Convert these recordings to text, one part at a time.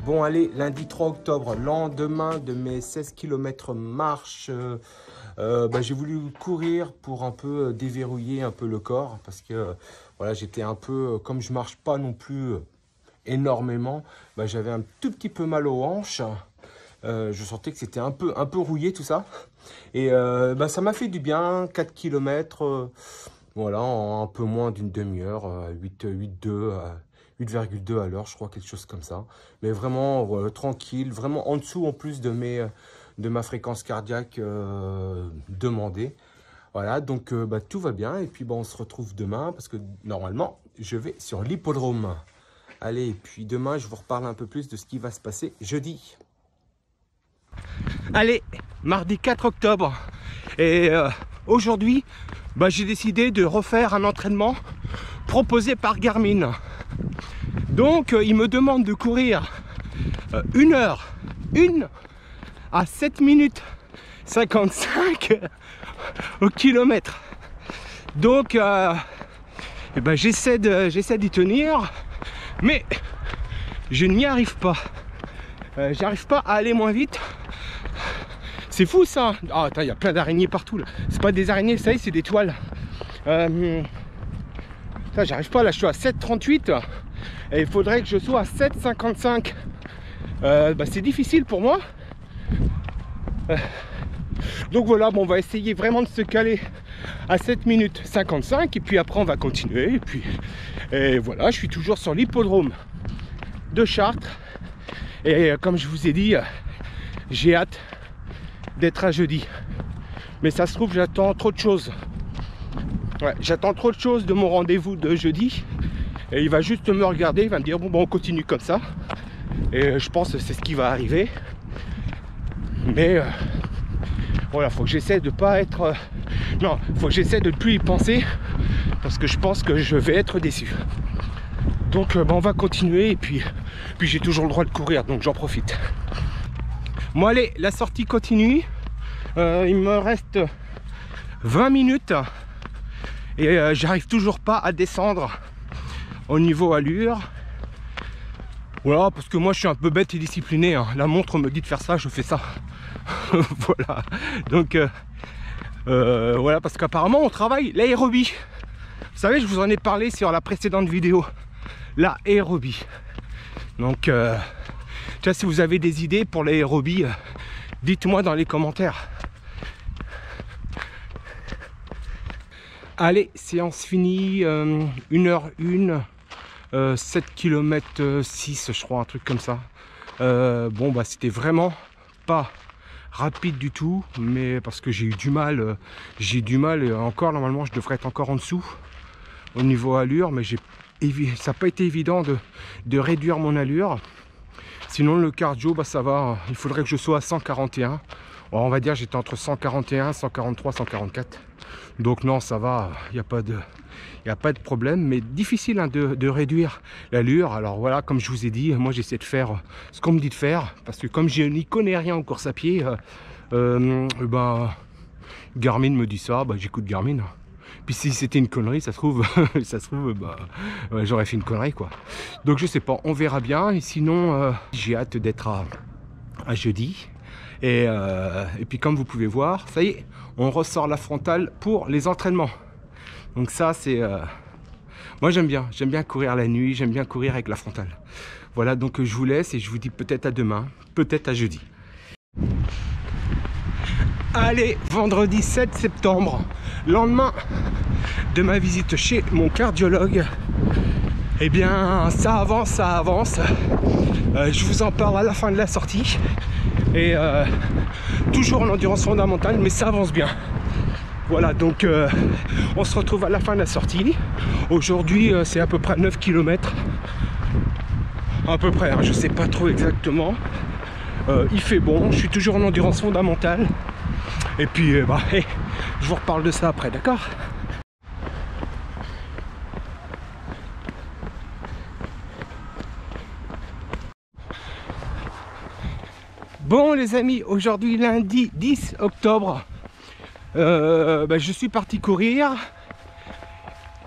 Bon allez, lundi 3 octobre, lendemain de mes 16 km marche, j'ai voulu courir pour un peu déverrouiller un peu le corps parce que voilà, j'étais un peu, comme je marche pas non plus énormément, j'avais un tout petit peu mal aux hanches. Je sentais que c'était un peu rouillé tout ça. Et ça m'a fait du bien, 4 km, voilà, en un peu moins d'une demi-heure, 8,2 à l'heure, je crois, quelque chose comme ça. Mais vraiment tranquille, vraiment en dessous en plus de ma fréquence cardiaque demandée. Voilà, donc tout va bien. Et puis on se retrouve demain parce que normalement, je vais sur l'hippodrome. Allez, et puis demain, je vous reparle un peu plus de ce qui va se passer jeudi. Allez, mardi 4 octobre. Et aujourd'hui, j'ai décidé de refaire un entraînement proposé par Garmin. Donc, il me demande de courir 1 heure, 1 à 7 minutes 55 au kilomètre. Donc, j'essaie d'y tenir, mais je n'y arrive pas. J'arrive pas à aller moins vite. C'est fou ça. Ah, attends, il y a plein d'araignées partout là. C'est pas des araignées, ça y est, c'est des toiles. J'arrive pas là, je suis à 7,38 et il faudrait que je sois à 7,55. C'est difficile pour moi. Donc voilà, on va essayer vraiment de se caler à 7 minutes 55 et puis après on va continuer. Et voilà, je suis toujours sur l'hippodrome de Chartres. Et comme je vous ai dit, j'ai hâte d'être à jeudi. Mais ça se trouve, j'attends trop de choses. Ouais, j'attends trop de choses de mon rendez-vous de jeudi. Et il va juste me regarder, il va me dire bon, on continue comme ça. Et je pense que c'est ce qui va arriver. Mais voilà, faut que j'essaie de pas être... non, faut que j'essaie de ne plus y penser. Parce que je pense que je vais être déçu. Donc on va continuer et puis j'ai toujours le droit de courir, donc j'en profite. Bon allez, la sortie continue. Il me reste 20 minutes et j'arrive toujours pas à descendre au niveau allure. Voilà, parce que moi je suis un peu bête et discipliné, hein. La montre me dit de faire ça, je fais ça. Voilà, donc voilà, parce qu'apparemment on travaille l'aérobie. Vous savez, je vous en ai parlé sur la précédente vidéo, l'aérobie. Donc si vous avez des idées pour l'aérobie, dites-moi dans les commentaires. Allez, séance finie, 1h01, 7 km 6 je crois, un truc comme ça. C'était vraiment pas rapide du tout, mais parce que j'ai eu du mal, et encore normalement je devrais être encore en dessous au niveau allure, mais ça n'a pas été évident de réduire mon allure. Sinon le cardio, ça va, il faudrait que je sois à 141. Alors, on va dire j'étais entre 141, 143, 144. Donc non, ça va, il n'y a pas de problème, mais difficile de réduire l'allure. Alors voilà, comme je vous ai dit, moi j'essaie de faire ce qu'on me dit de faire, parce que comme je n'y connais rien en course à pied, Garmin me dit ça, j'écoute Garmin. Puis si c'était une connerie, ça se trouve, j'aurais fait une connerie quoi. Donc je sais pas, on verra bien. Et sinon, j'ai hâte d'être à jeudi. Et puis comme vous pouvez voir, ça y est, on ressort la frontale pour les entraînements. Donc ça c'est... moi j'aime bien courir la nuit, j'aime bien courir avec la frontale. Voilà, donc je vous laisse et je vous dis peut-être à demain, peut-être à jeudi. Allez, vendredi 7 septembre, lendemain de ma visite chez mon cardiologue. Eh bien, ça avance. Je vous en parle à la fin de la sortie. Et toujours en endurance fondamentale, mais ça avance bien. Voilà, donc on se retrouve à la fin de la sortie. Aujourd'hui, c'est à peu près 9 km. À peu près, hein, je sais pas trop exactement. Il fait bon, je suis toujours en endurance fondamentale. Et puis, je vous reparle de ça après, d'accord ? Bon les amis, aujourd'hui lundi 10 octobre, je suis parti courir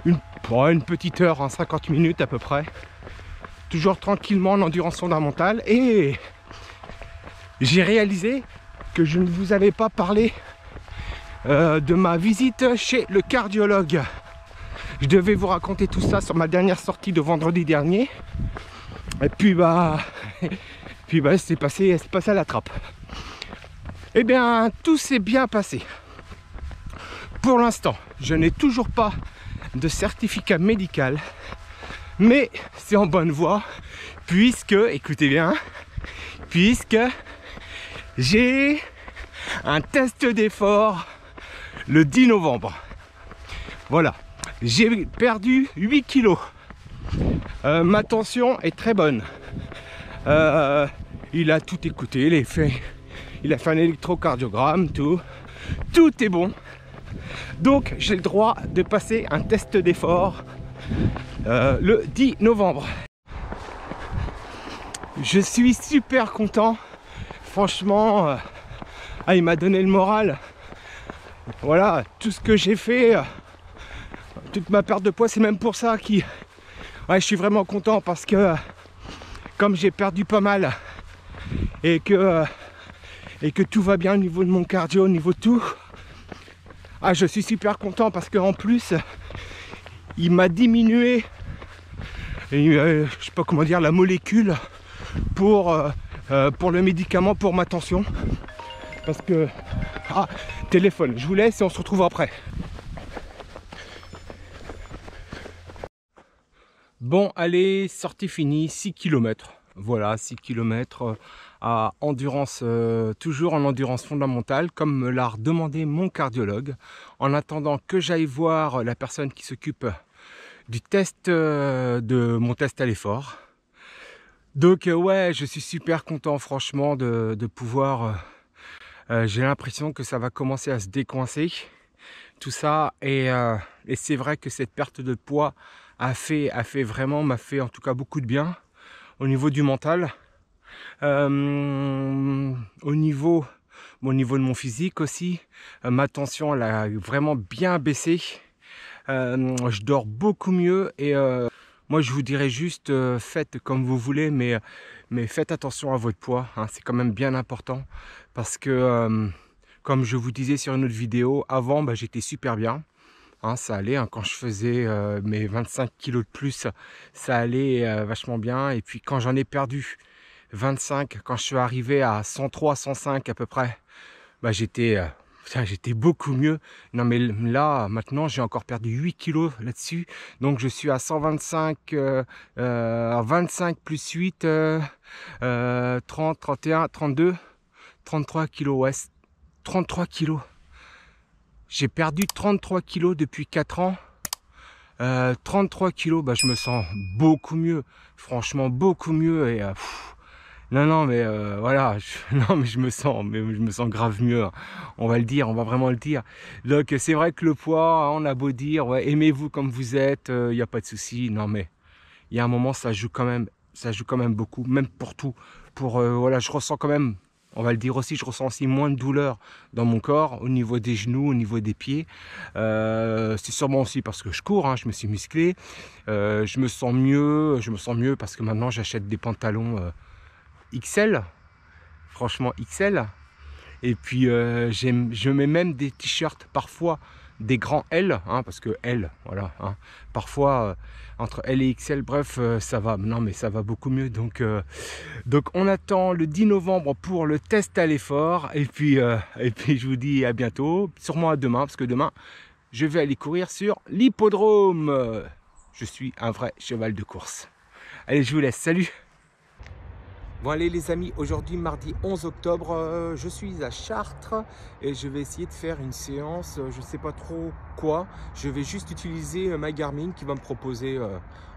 une petite heure, 50 minutes à peu près. toujours tranquillement en endurance fondamentale. Et j'ai réalisé que je ne vous avais pas parlé de ma visite chez le cardiologue. Je devais vous raconter tout ça sur ma dernière sortie de vendredi dernier. Et puis c'est passé à la trappe. Eh bien, tout s'est bien passé. Pour l'instant, je n'ai toujours pas de certificat médical, mais c'est en bonne voie, puisque, écoutez bien, puisque j'ai un test d'effort le 10 novembre. Voilà, j'ai perdu 8 kilos. Ma tension est très bonne. Il a tout écouté, il a fait un électrocardiogramme, tout est bon. Donc j'ai le droit de passer un test d'effort le 10 novembre. Je suis super content. Franchement, il m'a donné le moral. Voilà, tout ce que j'ai fait, toute ma perte de poids, c'est même pour ça que je suis vraiment content, parce que comme j'ai perdu pas mal et que tout va bien au niveau de mon cardio, au niveau de tout, je suis super content, parce qu'en plus il m'a diminué je sais pas comment dire, la molécule pour le médicament pour ma tension, parce que téléphone, je vous laisse et on se retrouve après. Bon, allez, sortie finie, 6 km. Voilà, 6 km à endurance, toujours en endurance fondamentale, comme me l'a demandé mon cardiologue, en attendant que j'aille voir la personne qui s'occupe du test, de mon test à l'effort. Donc ouais, je suis super content franchement de pouvoir, j'ai l'impression que ça va commencer à se décoincer, tout ça, et c'est vrai que cette perte de poids m'a fait en tout cas beaucoup de bien au niveau du mental, au niveau de mon physique aussi. Ma tension, elle a vraiment bien baissé, je dors beaucoup mieux, et moi je vous dirais juste, faites comme vous voulez, mais faites attention à votre poids, hein, c'est quand même bien important, parce que comme je vous disais sur une autre vidéo, avant j'étais super bien. Ça allait, quand je faisais mes 25 kilos de plus, ça allait vachement bien. Et puis quand j'en ai perdu 25, quand je suis arrivé à 103, 105 à peu près, j'étais beaucoup mieux. Non mais là, maintenant, j'ai encore perdu 8 kilos là-dessus. Donc je suis à 125, 25 plus 8, 30, 31, 32, 33 kilos, ouais, 33 kilos. J'ai perdu 33 kilos depuis 4 ans. 33 kilos, je me sens beaucoup mieux. Franchement, beaucoup mieux. Et non, mais voilà. Je me sens grave mieux. On va le dire, on va vraiment le dire. Donc, c'est vrai que le poids, on a beau dire, ouais, aimez-vous comme vous êtes, il n'y a pas de souci. Non, mais il y a un moment, ça joue quand même beaucoup, même pour tout. Voilà, je ressens quand même. On va le dire aussi, je ressens aussi moins de douleur dans mon corps, au niveau des genoux, au niveau des pieds. C'est sûrement aussi parce que je cours, je me suis musclé. Je me sens mieux parce que maintenant j'achète des pantalons XL, franchement XL. Et puis je mets même des t-shirts parfois des grands L, parce que L, voilà, parfois entre L et XL, bref, ça va, non mais ça va beaucoup mieux. Donc on attend le 10 novembre pour le test à l'effort, et puis je vous dis à bientôt, sûrement à demain, parce que demain je vais aller courir sur l'hippodrome. Je suis un vrai cheval de course. Allez, je vous laisse, salut. Bon allez les amis, aujourd'hui mardi 11 octobre, je suis à Chartres et je vais essayer de faire une séance, je ne sais pas trop quoi. Je vais juste utiliser ma Garmin qui va me proposer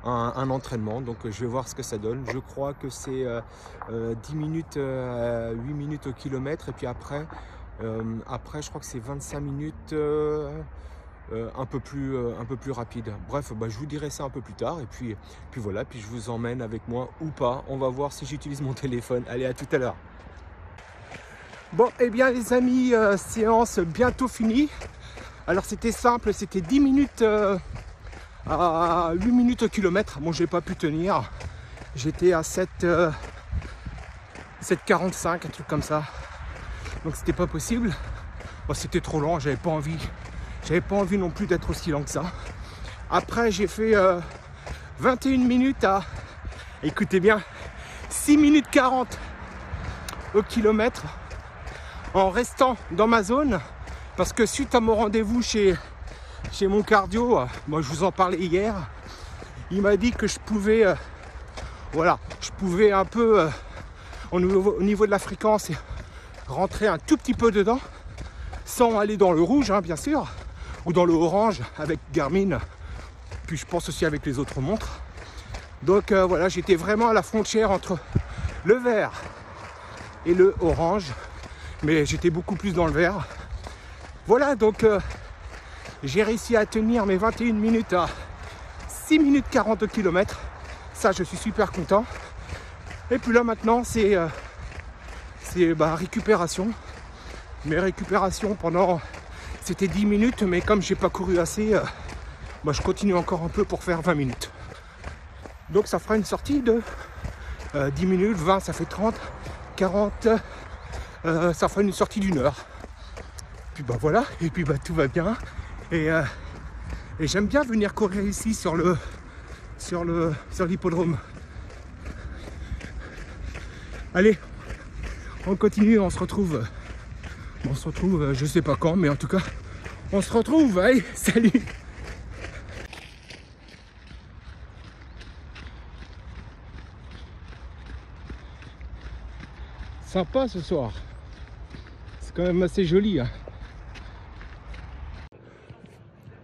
un entraînement, donc je vais voir ce que ça donne. Je crois que c'est 10 minutes, 8 minutes au kilomètre, et puis après je crois que c'est 25 minutes un peu plus rapide. Bref, je vous dirai ça un peu plus tard, et puis voilà, puis je vous emmène avec moi ou pas. On va voir si j'utilise mon téléphone. Allez, à tout à l'heure. Bon, et bien les amis, séance bientôt finie. Alors c'était simple, c'était 10 minutes à 8 minutes au kilomètre. Bon, j'ai pas pu tenir. J'étais à 7,45, un truc comme ça. Donc c'était pas possible. Bon, c'était trop lent, j'avais pas envie non plus d'être aussi lent que ça. Après j'ai fait 21 minutes à, écoutez bien, 6 minutes 40 au kilomètre en restant dans ma zone, parce que suite à mon rendez-vous chez mon cardio, moi je vous en parlais hier, il m'a dit que je pouvais voilà, je pouvais un peu au niveau de la fréquence rentrer un tout petit peu dedans sans aller dans le rouge, hein, bien sûr, ou dans le orange avec Garmin, puis je pense aussi avec les autres montres. Donc voilà, j'étais vraiment à la frontière entre le vert et le orange, mais j'étais beaucoup plus dans le vert. Voilà, donc j'ai réussi à tenir mes 21 minutes à 6 minutes 40 km. Ça, je suis super content. Et puis là maintenant c'est récupération. Mes récupérations pendant, c'était 10 minutes, mais comme j'ai pas couru assez, je continue encore un peu pour faire 20 minutes. Donc ça fera une sortie de 10 minutes, 20, ça fait 30, 40, ça fera une sortie d'1 heure. Puis voilà, et puis tout va bien. Et j'aime bien venir courir ici sur l'hippodrome. Allez, on continue, on se retrouve, je sais pas quand, mais en tout cas, on se retrouve. Allez, salut! Sympa ce soir. C'est quand même assez joli, hein.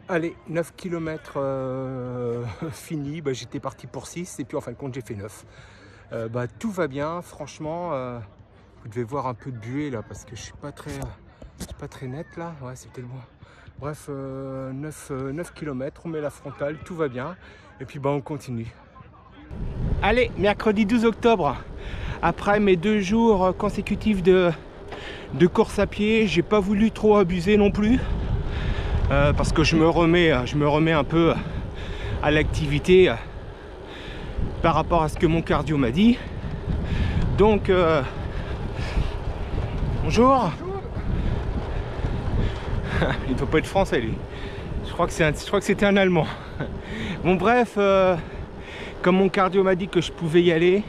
Allez, 9 km fini. J'étais parti pour 6 et puis en fin de compte j'ai fait 9. Tout va bien, franchement. Vous devez voir un peu de buée là parce que je suis pas très net là. Ouais, c'était loin. Bref, 9 km, on met la frontale, tout va bien. Et puis on continue. Allez, mercredi 12 octobre. Après mes 2 jours consécutifs de course à pied, j'ai pas voulu trop abuser non plus. Parce que je me remets un peu à l'activité par rapport à ce que mon cardio m'a dit. Donc bonjour. Il ne doit pas être français lui. Je crois que c'était un Allemand. Bon bref, comme mon cardio m'a dit que je pouvais y aller,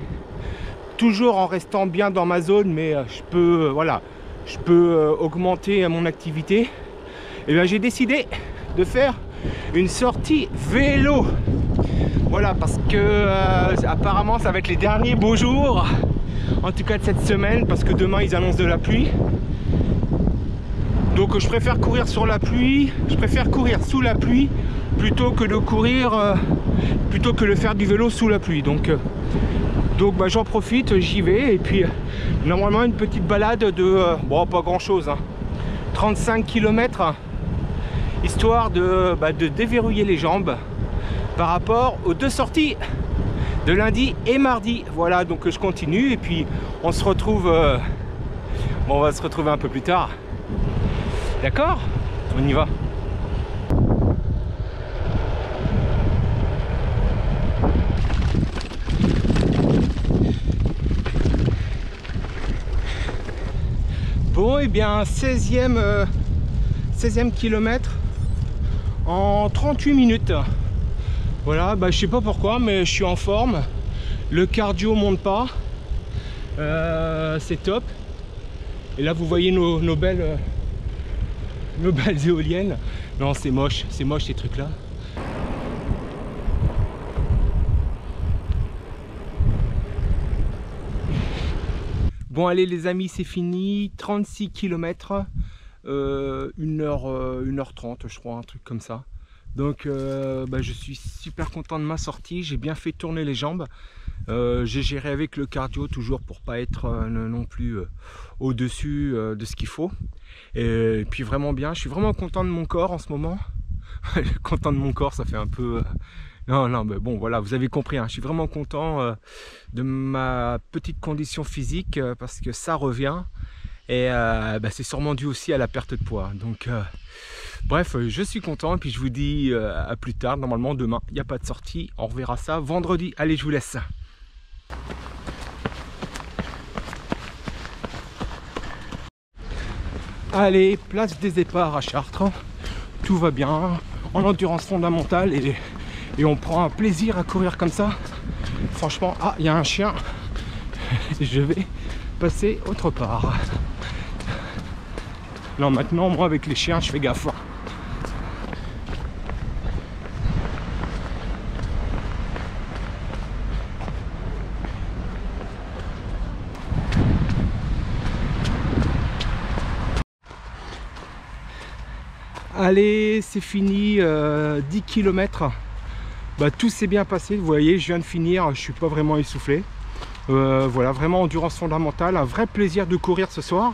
toujours en restant bien dans ma zone, mais je peux augmenter mon activité. Et bien j'ai décidé de faire une sortie vélo. Voilà, parce que apparemment ça va être les derniers beaux jours, en tout cas de cette semaine, parce que demain ils annoncent de la pluie. Donc je préfère courir sur la pluie, je préfère courir sous la pluie plutôt que de courir, plutôt que de faire du vélo sous la pluie. Donc j'en profite, j'y vais, et puis normalement une petite balade de, pas grand chose, hein, 35 km, histoire de déverrouiller les jambes par rapport aux 2 sorties de lundi et mardi. Voilà, donc je continue et puis on se retrouve, on va se retrouver un peu plus tard. D'accord? On y va. Bon, et bien 16e kilomètre en 38 minutes. Voilà, je sais pas pourquoi, mais je suis en forme. Le cardio monte pas. C'est top. Et là, vous voyez nos belles éoliennes. Non, c'est moche ces trucs-là. Bon, allez les amis, c'est fini. 36 km, 1h30, je crois, un truc comme ça. Donc je suis super content de ma sortie, j'ai bien fait tourner les jambes. J'ai géré avec le cardio toujours pour pas être non plus au-dessus de ce qu'il faut. Et puis vraiment bien, je suis vraiment content de mon corps en ce moment. Content de mon corps, ça fait un peu... Non, mais bon, voilà, vous avez compris, hein, je suis vraiment content de ma petite condition physique parce que ça revient. Et c'est sûrement dû aussi à la perte de poids. Donc bref, je suis content et puis je vous dis à plus tard. Normalement demain il n'y a pas de sortie, on reverra ça vendredi. Allez, je vous laisse. Allez, place des départs à Chartres. Tout va bien, en endurance fondamentale et on prend un plaisir à courir comme ça. Franchement, ah, il y a un chien. Je vais passer autre part. Non, maintenant, moi, avec les chiens, je fais gaffe. Allez, c'est fini, 10 km. Bah, tout s'est bien passé, vous voyez, je viens de finir, je suis pas vraiment essoufflé. Voilà, vraiment endurance fondamentale, un vrai plaisir de courir ce soir.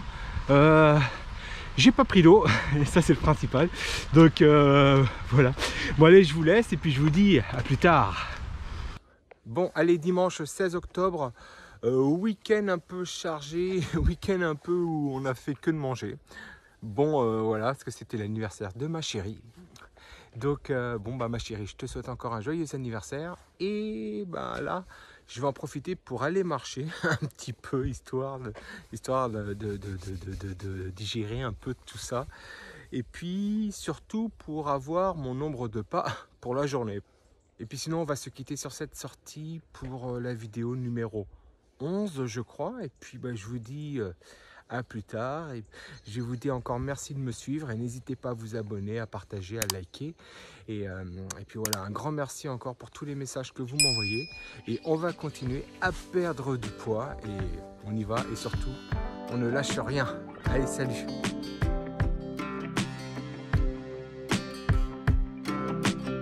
J'ai pas pris d'eau, et ça c'est le principal. Donc voilà. Bon allez, je vous laisse et puis je vous dis à plus tard. Bon, allez, dimanche 16 octobre, week-end un peu chargé, week-end un peu où on a fait que de manger. Bon, voilà, parce que c'était l'anniversaire de ma chérie. Donc, bon, bah ma chérie, je te souhaite encore un joyeux anniversaire. Et bah là, je vais en profiter pour aller marcher un petit peu, histoire de digérer un peu tout ça. Et puis, surtout, pour avoir mon nombre de pas pour la journée. Et puis sinon, on va se quitter sur cette sortie pour la vidéo numéro 11, je crois. Et puis, bah, je vous dis... à plus tard, et je vous dis encore merci de me suivre et n'hésitez pas à vous abonner, à partager, à liker et puis voilà, un grand merci encore pour tous les messages que vous m'envoyez et on va continuer à perdre du poids et on y va et surtout on ne lâche rien. Allez, salut.